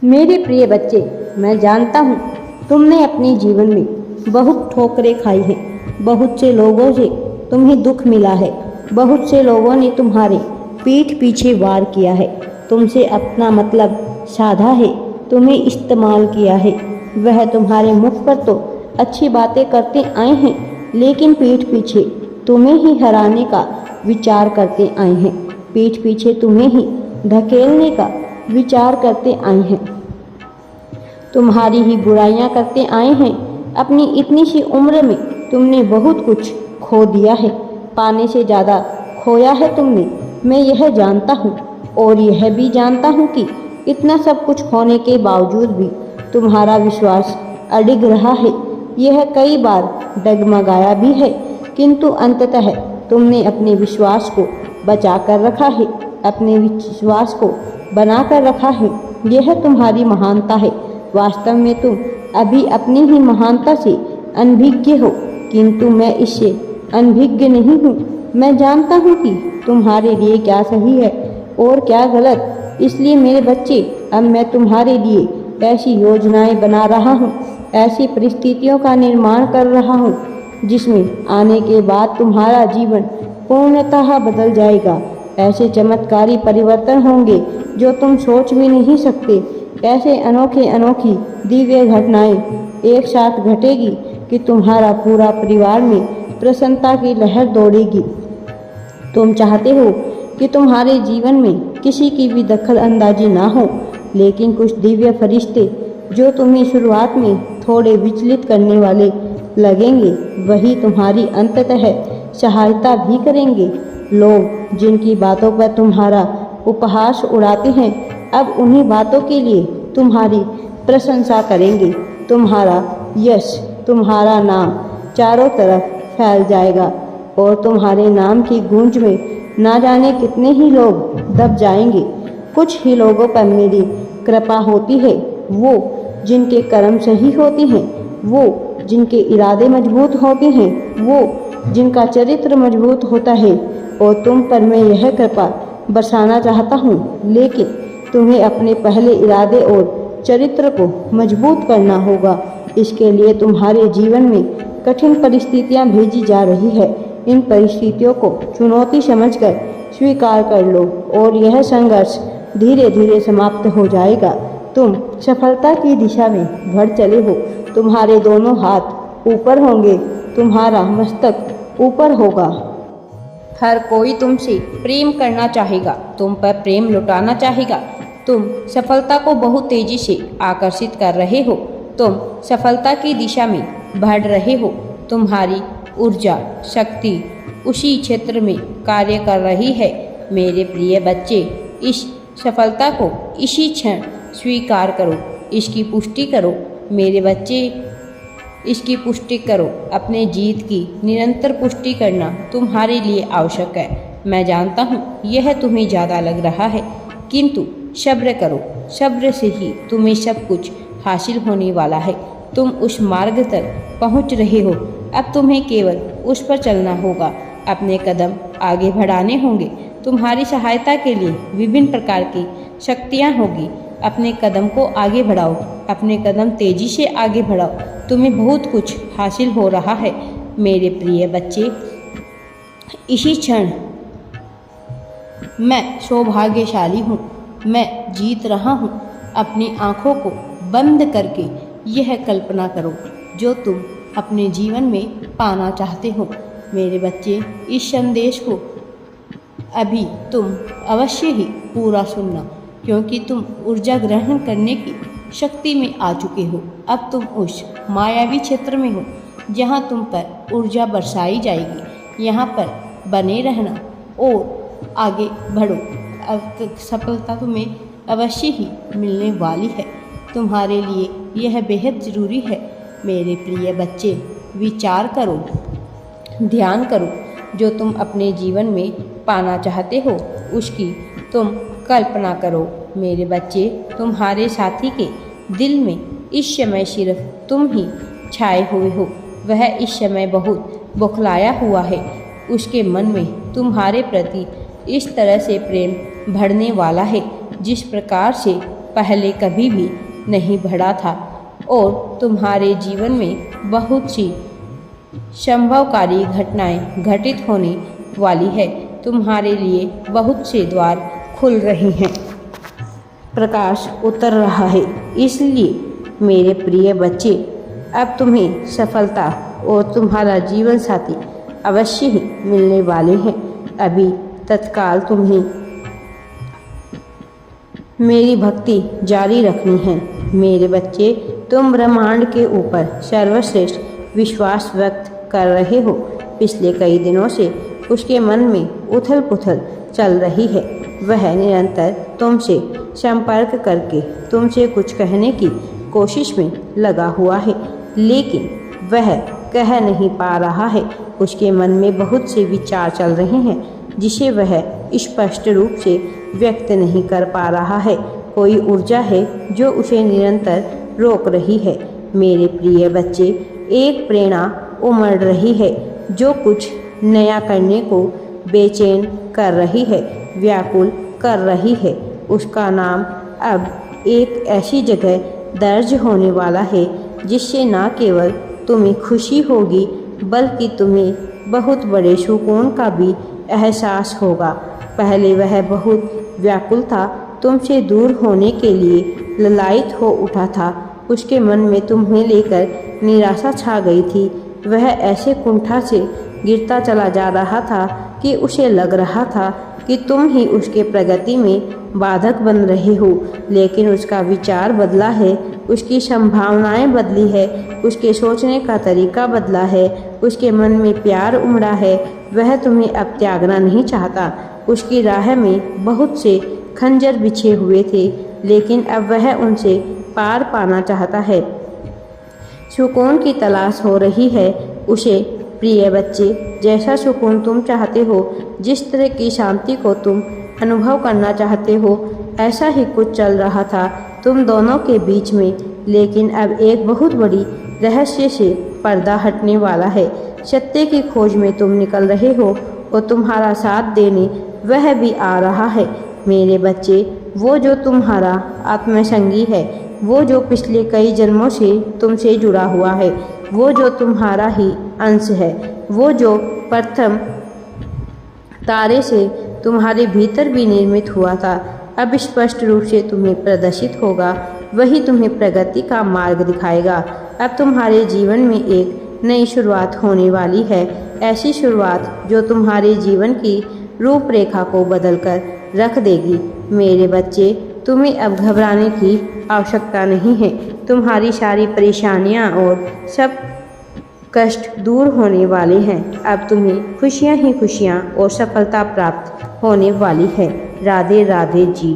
मेरे प्रिय बच्चे, मैं जानता हूँ तुमने अपने जीवन में बहुत ठोकरें खाई हैं। बहुत से लोगों से तुम्हें दुख मिला है। बहुत से लोगों ने तुम्हारे पीठ पीछे वार किया है, तुमसे अपना मतलब साधा है, तुम्हें इस्तेमाल किया है। वह तुम्हारे मुख पर तो अच्छी बातें करते आए हैं, लेकिन पीठ पीछे तुम्हें ही हराने का विचार करते आए हैं। पीठ पीछे तुम्हें ही धकेलने का विचार करते आए हैं, तुम्हारी ही बुराइयां करते आए हैं। अपनी इतनी सी उम्र में तुमने बहुत कुछ खो दिया है, पाने से ज़्यादा खोया है तुमने। मैं यह जानता हूँ और यह भी जानता हूँ कि इतना सब कुछ खोने के बावजूद भी तुम्हारा विश्वास अडिग रहा है। यह कई बार डगमगाया भी है, किंतु अंततः तुमने अपने विश्वास को बचा कर रखा है, अपने विश्वास को बना कर रखा है। यह तुम्हारी महानता है। वास्तव में तुम अभी अपनी ही महानता से अनभिज्ञ हो, किंतु मैं इससे अनभिज्ञ नहीं हूँ। मैं जानता हूँ कि तुम्हारे लिए क्या सही है और क्या गलत। इसलिए मेरे बच्चे, अब मैं तुम्हारे लिए ऐसी योजनाएं बना रहा हूँ, ऐसी परिस्थितियों का निर्माण कर रहा हूँ जिसमें आने के बाद तुम्हारा जीवन पूर्णतः बदल जाएगा। ऐसे चमत्कारी परिवर्तन होंगे जो तुम सोच भी नहीं सकते। ऐसे अनोखी दिव्य घटनाएं एक साथ घटेगी कि तुम्हारा पूरा परिवार में प्रसन्नता की लहर दौड़ेगी। तुम चाहते हो कि तुम्हारे जीवन में किसी की भी दखल अंदाजी ना हो, लेकिन कुछ दिव्य फरिश्ते जो तुम्हें शुरुआत में थोड़े विचलित करने वाले लगेंगे, वही तुम्हारी अंततः सहायता भी करेंगे। लोग जिनकी बातों पर तुम्हारा उपहास उड़ाते हैं, अब उन्हीं बातों के लिए तुम्हारी प्रशंसा करेंगे। तुम्हारा यश, तुम्हारा नाम चारों तरफ फैल जाएगा और तुम्हारे नाम की गूंज में ना जाने कितने ही लोग दब जाएंगे। कुछ ही लोगों पर मेरी कृपा होती है, वो जिनके कर्म सही होते हैं, वो जिनके इरादे मजबूत होते हैं, वो जिनका चरित्र मजबूत होता है। और तुम पर मैं यह कृपा बरसाना चाहता हूँ, लेकिन तुम्हें अपने पहले इरादे और चरित्र को मजबूत करना होगा। इसके लिए तुम्हारे जीवन में कठिन परिस्थितियाँ भेजी जा रही है। इन परिस्थितियों को चुनौती समझकर स्वीकार कर लो और यह संघर्ष धीरे धीरे समाप्त हो जाएगा। तुम सफलता की दिशा में बढ़ चले हो। तुम्हारे दोनों हाथ ऊपर होंगे, तुम्हारा मस्तक ऊपर होगा। हर कोई तुमसे प्रेम करना चाहेगा, तुम पर प्रेम लुटाना चाहेगा। तुम सफलता को बहुत तेजी से आकर्षित कर रहे हो। तुम सफलता की दिशा में बढ़ रहे हो। तुम्हारी ऊर्जा, शक्ति उसी क्षेत्र में कार्य कर रही है। मेरे प्रिय बच्चे, इस सफलता को इसी क्षण स्वीकार करो, इसकी पुष्टि करो। मेरे बच्चे, इसकी पुष्टि करो। अपने जीत की निरंतर पुष्टि करना तुम्हारे लिए आवश्यक है। मैं जानता हूँ यह तुम्हें ज़्यादा लग रहा है, किंतु सब्र करो। सब्र से ही तुम्हें सब कुछ हासिल होने वाला है। तुम उस मार्ग तक पहुँच रहे हो। अब तुम्हें केवल उस पर चलना होगा, अपने कदम आगे बढ़ाने होंगे। तुम्हारी सहायता के लिए विभिन्न प्रकार की शक्तियाँ होगी। अपने कदम को आगे बढ़ाओ, अपने कदम तेजी से आगे बढ़ाओ। तुम्हें बहुत कुछ हासिल हो रहा है। मेरे प्रिय बच्चे, इसी क्षण मैं सौभाग्यशाली हूँ। मैं जीत रहा हूँ। अपनी आँखों को बंद करके यह कल्पना करो जो तुम अपने जीवन में पाना चाहते हो। मेरे बच्चे, इस संदेश को अभी तुम अवश्य ही पूरा सुनना, क्योंकि तुम ऊर्जा ग्रहण करने की शक्ति में आ चुके हो। अब तुम उस मायावी क्षेत्र में हो जहाँ तुम पर ऊर्जा बरसाई जाएगी। यहाँ पर बने रहना और आगे बढ़ो। अब सफलता तुम्हें अवश्य ही मिलने वाली है। तुम्हारे लिए यह बेहद ज़रूरी है। मेरे प्रिय बच्चे, विचार करो, ध्यान करो। जो तुम अपने जीवन में पाना चाहते हो उसकी तुम कल्पना करो। मेरे बच्चे, तुम्हारे साथी के दिल में इस समय सिर्फ तुम ही छाए हुए हो। वह इस समय बहुत बौखलाया हुआ है। उसके मन में तुम्हारे प्रति इस तरह से प्रेम बढ़ने वाला है जिस प्रकार से पहले कभी भी नहीं बढ़ा था और तुम्हारे जीवन में बहुत सी संभवकारी घटनाएं घटित होने वाली है। तुम्हारे लिए बहुत से द्वार खुल रहे हैं, प्रकाश उतर रहा है। इसलिए मेरे प्रिय बच्चे, अब तुम्हें सफलता और तुम्हारा जीवन साथी अवश्य ही मिलने वाले हैं। अभी तत्काल तुम्हें मेरी भक्ति जारी रखनी है। मेरे बच्चे, तुम ब्रह्मांड के ऊपर सर्वश्रेष्ठ विश्वास व्यक्त कर रहे हो। पिछले कई दिनों से उसके मन में उथल पुथल चल रही है। वह निरंतर तुमसे संपर्क करके तुमसे कुछ कहने की कोशिश में लगा हुआ है, लेकिन वह कह नहीं पा रहा है। उसके मन में बहुत से विचार चल रहे हैं जिसे वह स्पष्ट रूप से व्यक्त नहीं कर पा रहा है। कोई ऊर्जा है जो उसे निरंतर रोक रही है। मेरे प्रिय बच्चे, एक प्रेरणा उमड़ रही है जो कुछ नया करने को बेचैन कर रही है, व्याकुल कर रही है। उसका नाम अब एक ऐसी जगह दर्ज होने वाला है जिससे न केवल तुम्हें खुशी होगी बल्कि तुम्हें बहुत बड़े सुकून का भी एहसास होगा। पहले वह बहुत व्याकुल था, तुमसे दूर होने के लिए ललायित हो उठा था। उसके मन में तुम्हें लेकर निराशा छा गई थी। वह ऐसे कुंठा से गिरता चला जा रहा था कि उसे लग रहा था कि तुम ही उसके प्रगति में बाधक बन रहे हो। लेकिन उसका विचार बदला है, उसकी संभावनाएं बदली है, उसके सोचने का तरीका बदला है, उसके मन में प्यार उमड़ा है। वह तुम्हें अब त्यागना नहीं चाहता। उसकी राह में बहुत से खंजर बिछे हुए थे, लेकिन अब वह उनसे पार पाना चाहता है। सुकून की तलाश हो रही है उसे। प्रिय बच्चे, जैसा सुकून तुम चाहते हो, जिस तरह की शांति को तुम अनुभव करना चाहते हो, ऐसा ही कुछ चल रहा था तुम दोनों के बीच में। लेकिन अब एक बहुत बड़ी रहस्य से पर्दा हटने वाला है। सत्य की खोज में तुम निकल रहे हो और तुम्हारा साथ देने वह भी आ रहा है। मेरे बच्चे, वो जो तुम्हारा आत्मसंगी है, वो जो पिछले कई जन्मों से तुमसे जुड़ा हुआ है, वो जो तुम्हारा ही अंश है, वो जो प्रथम तारे से तुम्हारे भीतर भी निर्मित हुआ था, अब स्पष्ट रूप से तुम्हें प्रदर्शित होगा। वही तुम्हें प्रगति का मार्ग दिखाएगा। अब तुम्हारे जीवन में एक नई शुरुआत होने वाली है, ऐसी शुरुआत जो तुम्हारे जीवन की रूपरेखा को बदलकर रख देगी। मेरे बच्चे, तुम्हें अब घबराने की आवश्यकता नहीं है। तुम्हारी सारी परेशानियां और सब कष्ट दूर होने वाले हैं। अब तुम्हें खुशियां ही खुशियां और सफलता प्राप्त होने वाली है। राधे राधे जी।